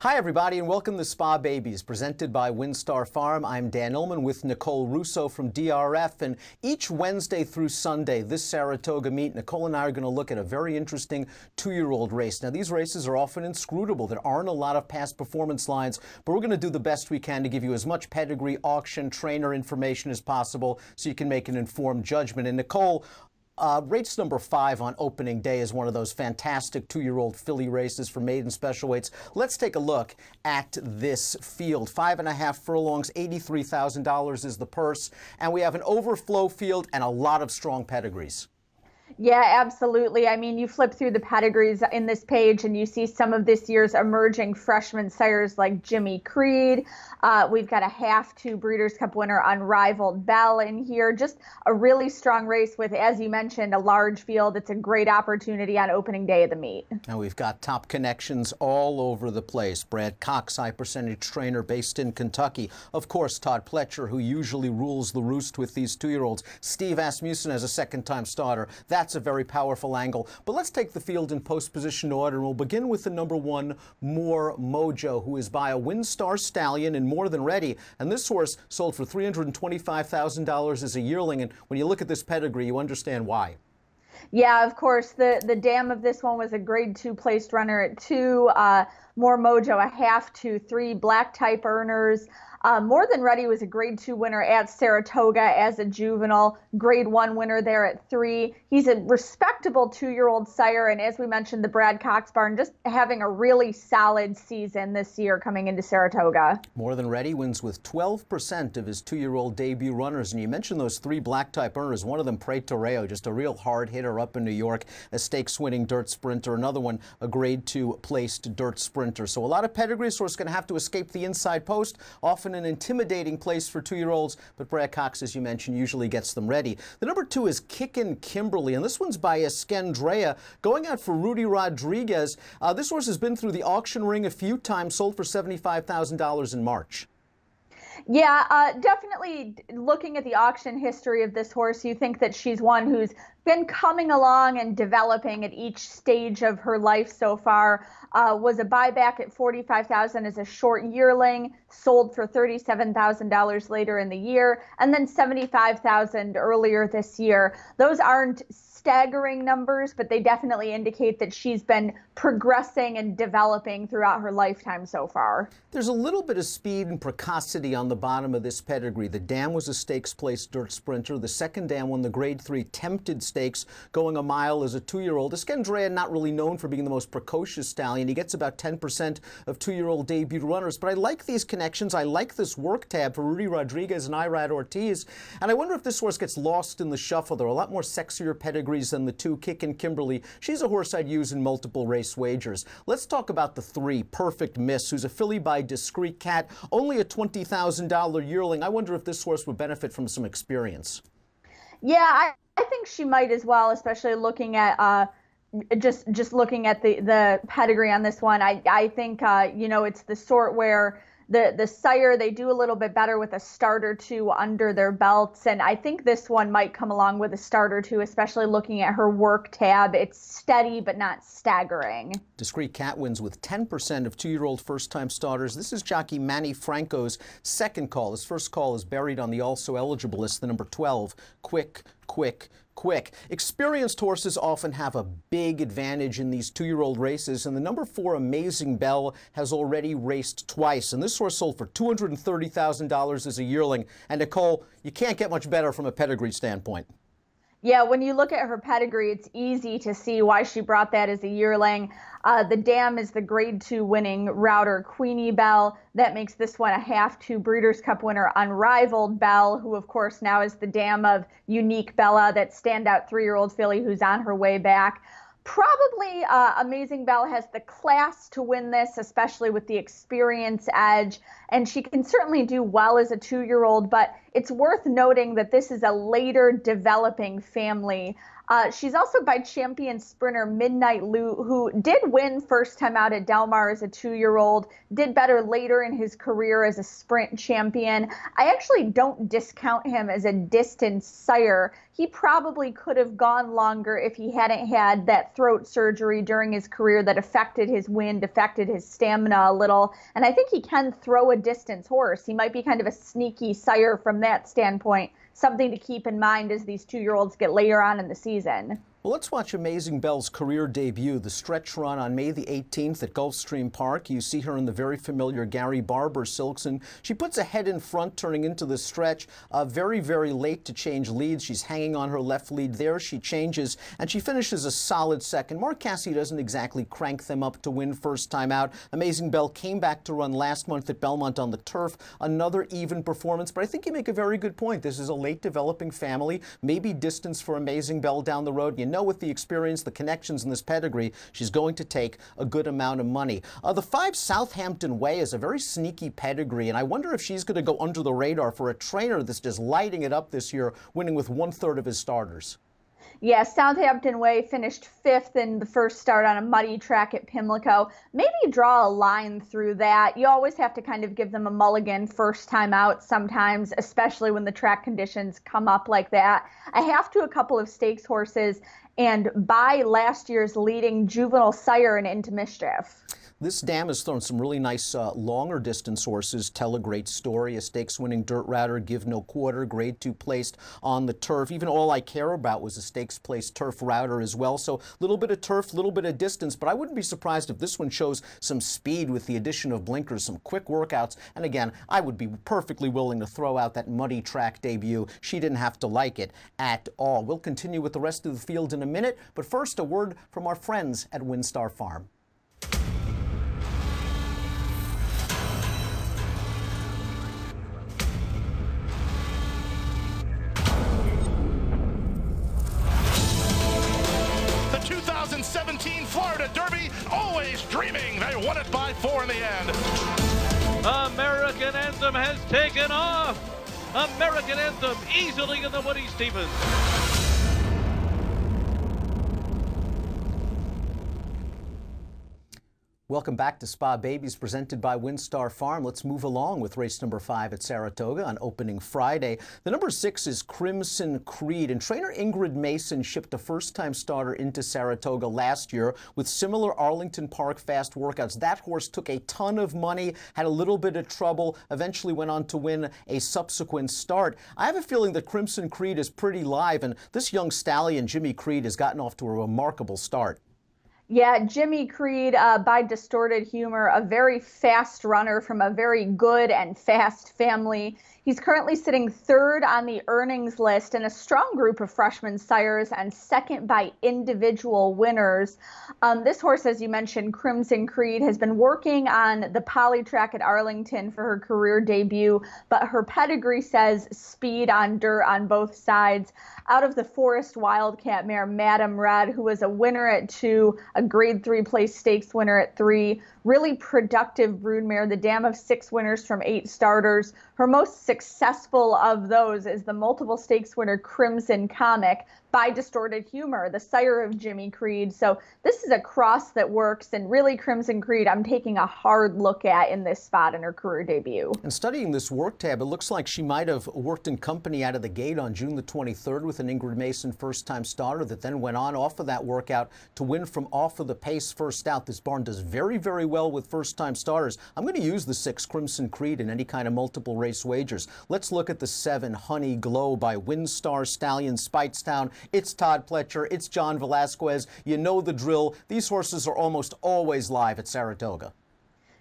Hi, everybody, and welcome to Spa Babies, presented by WinStar Farm. I'm Dan Illman with Nicole Russo from DRF, and each Wednesday through Sunday, this Saratoga meet, Nicole and I are going to look at a very interesting two-year-old race. Now, these races are often inscrutable. There aren't a lot of past performance lines, but we're going to do the best we can to give you as much pedigree, auction, trainer information as possible so you can make an informed judgment. And Nicole, race number 5 on opening day is one of those fantastic two-year-old filly races for maiden special weights. Let's take a look at this field. 5.5 furlongs, $83,000 is the purse, and we have an overflow field and a lot of strong pedigrees. Yeah, absolutely. I mean, you flip through the pedigrees in this page and you see some of this year's emerging freshman sires like Jimmy Creed. We've got a half-2 Breeders' Cup winner, Unrivaled Belle, in here. Just a really strong race with, as you mentioned, a large field. It's a great opportunity on opening day of the meet. Now we've got top connections all over the place. Brad Cox, high percentage trainer based in Kentucky. Of course, Todd Pletcher, who usually rules the roost with these two-year-olds. Steve Asmussen as a second-time starter. That's a very powerful angle. But let's take the field in post-position order, and we'll begin with the number 1, More Mojo, who is by a WinStar stallion and more than ready. And this horse sold for $325,000 as a yearling. And when you look at this pedigree, you understand why. Yeah, of course. The dam of this one was a grade 2 placed runner at 2. More Mojo, a half-2, 3 black type earners. More Than Ready was a grade 2 winner at Saratoga as a juvenile, grade 1 winner there at 3. He's a respectable 2-year-old sire, and as we mentioned, the Brad Cox barn just having a really solid season this year coming into Saratoga. More Than Ready wins with 12% of his 2-year-old debut runners, and you mentioned those 3 black type earners. One of them, Pre Toreo, just a real hard hitter up in New York, a stakes-winning dirt sprinter. Another one, a grade 2 placed dirt sprinter. So a lot of pedigree, so it's going to have to escape the inside post, often an intimidating place for 2-year-olds, but Brad Cox, as you mentioned, usually gets them ready. The number 2 is Kickin Kimberly, and this one's by Skendrea, going out for Rudy Rodriguez. This horse has been through the auction ring a few times, sold for $75,000 in March. Yeah, definitely looking at the auction history of this horse, you think that she's one who's been coming along and developing at each stage of her life so far. Was a buyback at $45,000 as a short yearling, sold for $37,000 later in the year, and then $75,000 earlier this year. Those aren't staggering numbers, but they definitely indicate that she's been progressing and developing throughout her lifetime so far. There's a little bit of speed and precocity on the bottom of this pedigree. The dam was a stakes-placed dirt sprinter. The second dam won the grade 3 tempted stakes, going a mile as a 2-year-old. Skendrea, not really known for being the most precocious stallion. He gets about 10% of 2-year-old debut runners. But I like these connections. I like this work tab for Rudy Rodriguez and Irad Ortiz. And I wonder if this horse gets lost in the shuffle. There are a lot more sexier pedigrees than the 2, Kickin Kimberly. She's a horse I'd use in multiple race wagers. Let's talk about the 3, Perfect Miss, who's a filly by Discreet Cat, only a $20,000 yearling. I wonder if this horse would benefit from some experience. Yeah, I think she might as well, especially looking at just looking at the pedigree on this one. I think you know, it's the sort where the sire, they do a little bit better with a start or 2 under their belts, and I think this one might come along with a start or 2, especially looking at her work tab. It's steady but not staggering. Discreet Cat wins with 10% of 2-year-old first-time starters. This is jockey Manny Franco's second call. His first call is buried on the also eligible list, the number 12, Quick, Quick, Quick. Experienced horses often have a big advantage in these 2-year-old races, and the number 4, Amazing Belle, has already raced twice, and this horse sold for $230,000 as a yearling. And Nicole, you can't get much better from a pedigree standpoint. Yeah, when you look at her pedigree, it's easy to see why she brought that as a yearling. The dam is the grade 2 winning router, Queenie Belle. That makes this one a half-2 Breeders' Cup winner, Unrivaled Belle, who of course now is the dam of Unique Bella, that standout 3-year-old filly who's on her way back. Probably Amazing Belle has the class to win this, especially with the experience edge, and she can certainly do well as a 2-year-old, but it's worth noting that this is a later developing family. She's also by champion sprinter Midnight Lou, who did win first time out at Del Mar as a 2-year-old, did better later in his career as a sprint champion. I actually don't discount him as a distance sire. He probably could have gone longer if he hadn't had that throat surgery during his career that affected his wind, affected his stamina a little. And I think he can throw a distance horse. He might be kind of a sneaky sire from that standpoint. Something to keep in mind as these 2-year-olds get later on in the season. Well, let's watch Amazing Belle's career debut, the stretch run on May the 18th at Gulfstream Park. You see her in the very familiar Gary Barber silks, and she puts a head in front turning into the stretch. Very, very late to change leads. She's hanging on her left lead there. She changes, and she finishes a solid second. Mark Casse doesn't exactly crank them up to win first time out. Amazing Belle came back to run last month at Belmont on the turf. Another even performance, but I think you make a very good point. This is a late developing family. Maybe distance for Amazing Belle down the road. You know, with the experience, the connections, and this pedigree, she's going to take a good amount of money. The 5 Southampton Way is a very sneaky pedigree, and I wonder if she's going to go under the radar for a trainer that's just lighting it up this year, winning with 1/3 of his starters. Yeah, Southampton Way finished 5th in the first start on a muddy track at Pimlico. Maybe draw a line through that. You always have to kind of give them a mulligan first time out sometimes, especially when the track conditions come up like that. I have to a couple of stakes horses and buy last year's leading juvenile sire and Into Mischief. This dam has thrown some really nice longer distance horses. Tell a Great Story, a stakes-winning dirt router, Give No Quarter, Grade 2 placed on the turf. Even All I Care About was a stakes-placed turf router as well. So a little bit of turf, a little bit of distance, but I wouldn't be surprised if this one shows some speed with the addition of blinkers, some quick workouts. And again, I would be perfectly willing to throw out that muddy track debut. She didn't have to like it at all. We'll continue with the rest of the field in a minute, but first a word from our friends at WinStar Farm. The 2017 Florida Derby, always dreaming they won it by 4 in the end. American Anthem has taken off. American Anthem easily in the Woody Stevens. Welcome back to Spa Babies, presented by WinStar Farm. Let's move along with race number 5 at Saratoga on opening Friday. The number 6 is Crimson Creed, and trainer Ingrid Mason shipped a first-time starter into Saratoga last year with similar Arlington Park fast workouts. That horse took a ton of money, had a little bit of trouble, eventually went on to win a subsequent start. I have a feeling that Crimson Creed is pretty live, and this young stallion, Jimmy Creed, has gotten off to a remarkable start. Yeah, Jimmy Creed, by Distorted Humor, a very fast runner from a very good and fast family. He's currently sitting 3rd on the earnings list in a strong group of freshman sires and 2nd by individual winners. This horse, as you mentioned, Crimson Creed, has been working on the poly track at Arlington for her career debut, but her pedigree says speed on dirt on both sides. Out of the Forest Wildcat mare, Madam Red, who was a winner at 2, a Grade 3 place stakes winner at 3, really productive broodmare, the dam of 6 winners from 8 starters. Her most successful of those is the multiple stakes winner Crimson Comic by Distorted Humor, the sire of Jimmy Creed. So this is a cross that works, and really Crimson Creed I'm taking a hard look at in this spot in her career debut. And studying this work tab, it looks like she might have worked in company out of the gate on June the 23rd with an Ingrid Mason first-time starter that then went on off of that workout to win from off of the pace first out. This barn does very, very well with first-time starters. I'm going to use the 6 Crimson Creed in any kind of multiple race wagers. Let's look at the 7 Honey Glow by WinStar Stallion Speightstown. It's Todd Pletcher. It's John Velasquez. You know the drill. These horses are almost always live at Saratoga.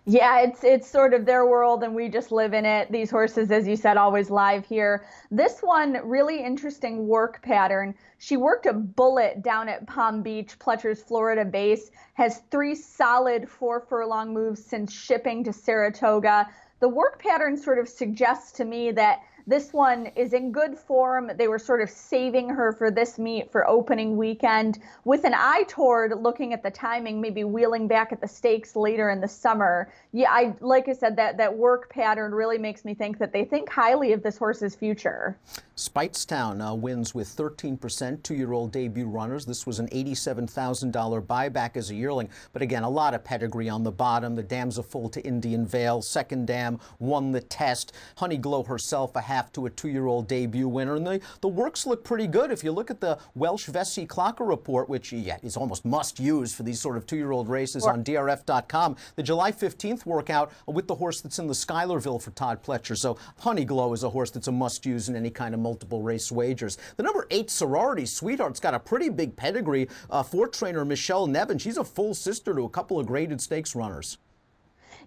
Yeah, it's sort of their world and we just live in it. These horses, as you said, always live here. This one, really interesting work pattern. She worked a bullet down at Palm Beach, Pletcher's Florida base, has 3 solid 4-furlong moves since shipping to Saratoga. The work pattern sort of suggests to me that this one is in good form. They were sort of saving her for this meet for opening weekend with an eye toward looking at the timing, maybe wheeling back at the stakes later in the summer. Yeah, like I said, that work pattern really makes me think that they think highly of this horse's future. Speightstown wins with 13%, 2-year-old debut runners. This was an $87,000 buyback as a yearling, but again, a lot of pedigree on the bottom. The dam's a full to Indian Vale. Second dam won the test. Honeyglow herself a half to a 2-year-old debut winner, and the works look pretty good. If you look at the Welsh Vesey Clocker report, which is almost must use for these sort of 2-year-old races on DRF.com, the July 15th workout with the horse that's in the Schuylerville for Todd Pletcher. So Honeyglow is a horse that's a must use in any kind of multiple race wagers. The number 8 Sorority Sweethearts got a pretty big pedigree for trainer Michelle Nevin. She's a full sister to a couple of graded stakes runners.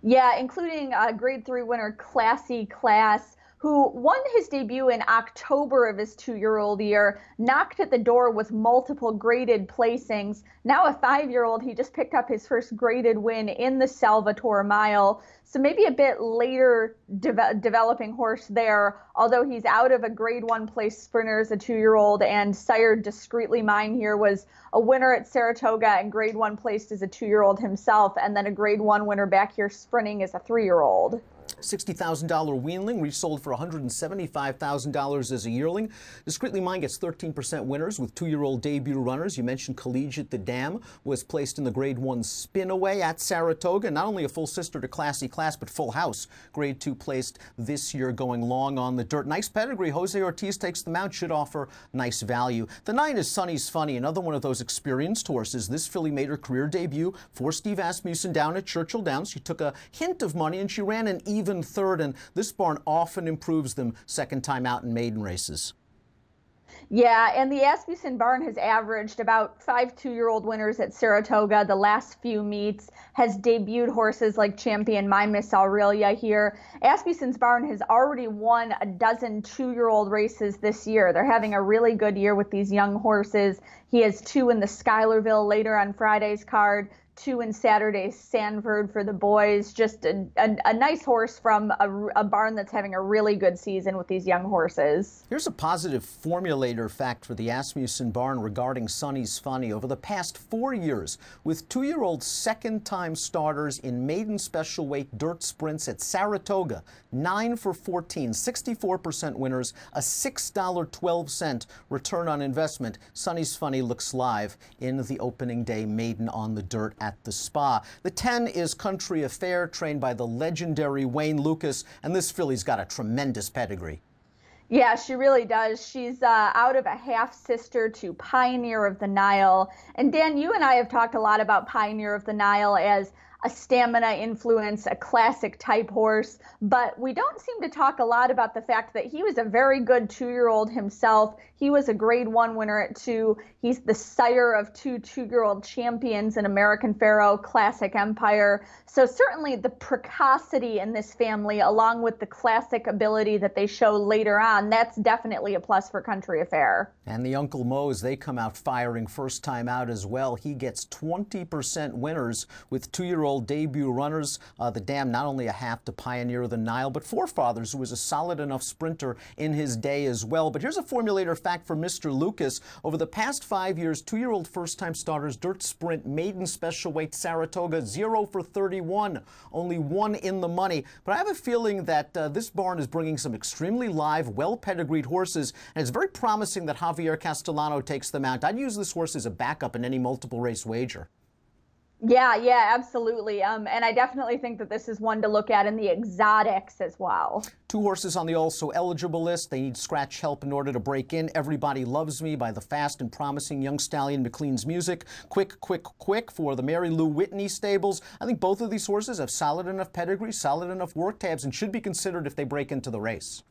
Yeah, including Grade 3 winner Classy Class, who won his debut in October of his 2-year-old year, knocked at the door with multiple graded placings. Now a 5-year-old, he just picked up his first graded win in the Salvatore Mile. So maybe a bit later developing horse there, although he's out of a Grade 1 place sprinter as a 2-year-old, and Sire Discreetly Mine here was a winner at Saratoga and Grade 1 placed as a 2-year-old himself, and then a Grade 1 winner back here sprinting as a 3-year-old. $60,000 weanling resold for $175,000 as a yearling. Discreetly Mine gets 13% winners with 2-year-old debut runners. You mentioned Collegiate the Dam was placed in the Grade 1 Spinaway at Saratoga. Not only a full sister to Classy Class, but full house. Grade 2 placed this year, going long on the dirt. Nice pedigree. Jose Ortiz takes the mount, should offer nice value. The 9 is Sonny's Funny, another one of those experienced horses. This filly made her career debut for Steve Asmussen down at Churchill Downs. She took a hint of money and she ran an even third, and this barn often improves them second time out in maiden races. Yeah, and the Asmussen barn has averaged about 5 2-year-old winners at Saratoga the last few meets, has debuted horses like Champion My Miss Aurelia here. Asmussen's barn has already won a dozen 2-year-old races this year. They're having a really good year with these young horses. He has 2 in the Schuylerville later on Friday's card, 2 in Saturday's Sanford for the boys. Just a nice horse from a barn that's having a really good season with these young horses. Here's a positive formulator fact for the Asmussen barn regarding Sonny's Funny. Over the past 4 years, with 2-year-old second-time starters in maiden special weight dirt sprints at Saratoga, 9 for 14, 64% winners, a $6.12 return on investment. Sonny's Funny looks live in the opening day maiden on the dirt at the Spa. The 10 is Country Affair, trained by the legendary Wayne Lucas, and this filly's got a tremendous pedigree. Yeah, she really does. She's out of a half-sister to Pioneer of the Nile. And Dan, you and I have talked a lot about Pioneer of the Nile as a stamina influence, a classic type horse, but we don't seem to talk a lot about the fact that he was a very good 2-year-old himself. He was a Grade 1 winner at 2. He's the sire of 2 2-year-old champions in American Pharoah, Classic Empire. So certainly the precocity in this family, along with the classic ability that they show later on, that's definitely a plus for Country Affair. And the Uncle Mo's, they come out firing first time out as well. He gets 20% winners with 2-year-old debut runners. The Dam not only a half to Pioneer of the Nile, but Forefathers, who was a solid enough sprinter in his day as well. But here's a formulator fact for Mr. Lucas. Over the past 5 years, 2-year-old first-time starters, dirt sprint, maiden special weight, Saratoga, 0 for 31. Only 1 in the money. But I have a feeling that this barn is bringing some extremely live, well-pedigreed horses, and it's very promising that Javier Castellano takes them out. I'd use this horse as a backup in any multiple race wager. Yeah, absolutely. And I definitely think that this is one to look at in the exotics as well. 2 horses on the also eligible list. They need scratch help in order to break in. Everybody Loves Me by the fast and promising young stallion McLean's Music. Quick for the Mary Lou Whitney stables. I think both of these horses have solid enough pedigree, solid enough work tabs, and should be considered if they break into the race.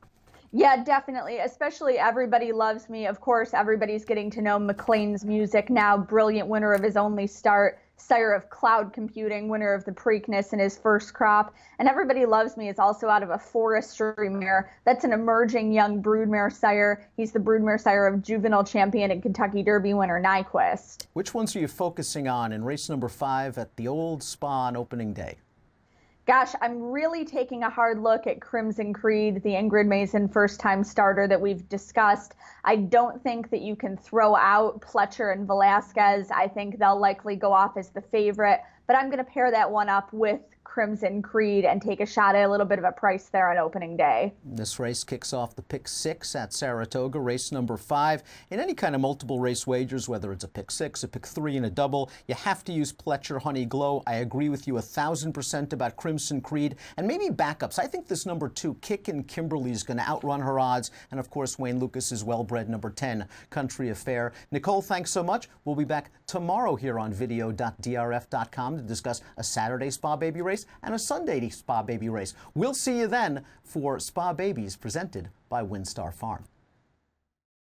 Yeah, definitely, especially Everybody Loves Me. Of course, everybody's getting to know McLean's Music now, brilliant winner of his only start. sire of Cloud Computing, winner of the Preakness in his first crop. And Everybody Loves Me is also out of a Forestry mare. That's an emerging young broodmare sire. He's the broodmare sire of juvenile champion and Kentucky Derby winner Nyquist. Which ones are you focusing on in race number 5 at the Old Spa on opening day? Gosh, I'm really taking a hard look at Crimson Creed, the Ingrid Mason first-time starter that we've discussed. I don't think that you can throw out Pletcher and Velasquez. I think they'll likely go off as the favorite, but I'm going to pair that one up with Crimson Creed and take a shot at a little bit of a price there on opening day. This race kicks off the pick 6 at Saratoga, race number 5. In any kind of multiple race wagers, whether it's a pick 6, a pick 3, and a double, you have to use Pletcher Honey Glow. I agree with you 1,000% about Crimson Creed, and maybe backups. I think this number 2, Kickin Kimberly, is going to outrun her odds, and of course Wayne Lucas's well-bred number 10, Country Affair. Nicole, thanks so much. We'll be back tomorrow here on video.drf.com to discuss a Saturday Spa Baby race and a Sunday Spa Baby race. We'll see you then for Spa Babies presented by WinStar Farm.